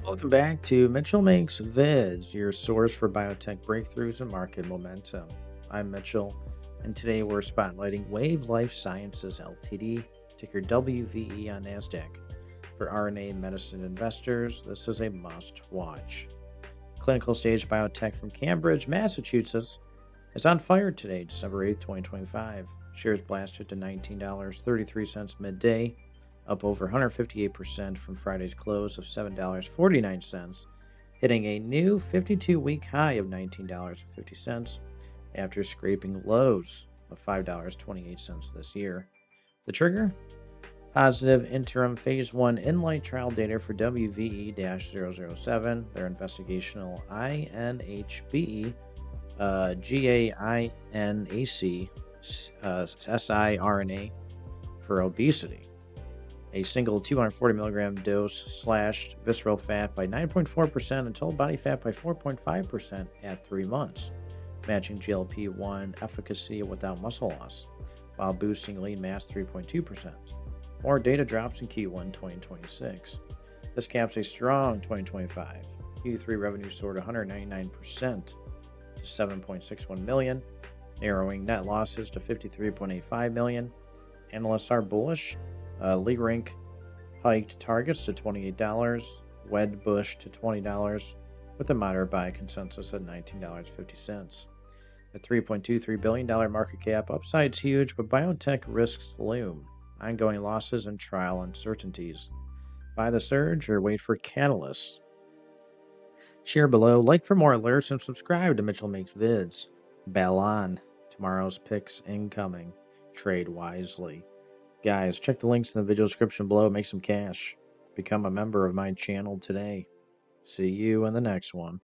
Welcome back to Mitchell Makes Vids, your source for biotech breakthroughs and market momentum. I'm Mitchell, and today we're spotlighting Wave Life Sciences Ltd, ticker WVE on NASDAQ. For RNA medicine investors, this is a must watch. Clinical stage biotech from Cambridge, Massachusetts, is on fire today, December 8th, 2025. Shares blasted to $19.33 midday, up over 158% from Friday's close of $7.49, hitting a new 52-week high of $19.50 after scraping lows of $5.28 this year. The trigger? Positive interim phase 1 in-light trial data for WVE-007, their investigational INHBE GAINAC siRNA for obesity. A single 240 milligram dose slashed visceral fat by 9.4% and total body fat by 4.5% at 3 months, matching GLP-1 efficacy without muscle loss, while boosting lean mass 3.2%. More data drops in Q1 2026. This caps a strong 2025. Q3 revenue soared 199% to 7.61 million, narrowing net losses to 53.85 million. Analysts are bullish. Leerink hiked targets to $28, Wedbush to $20, with a moderate buy consensus at $19.50. A $3.23 billion market cap, upside's huge, but biotech risks loom. Ongoing losses and trial uncertainties. Buy the surge or wait for catalysts. Share below, like for more alerts, and subscribe to Mitchell Makes Vids. Bell on. Tomorrow's picks incoming. Trade wisely. Guys, check the links in the video description below. Make some cash. Become a member of my channel today. See you in the next one.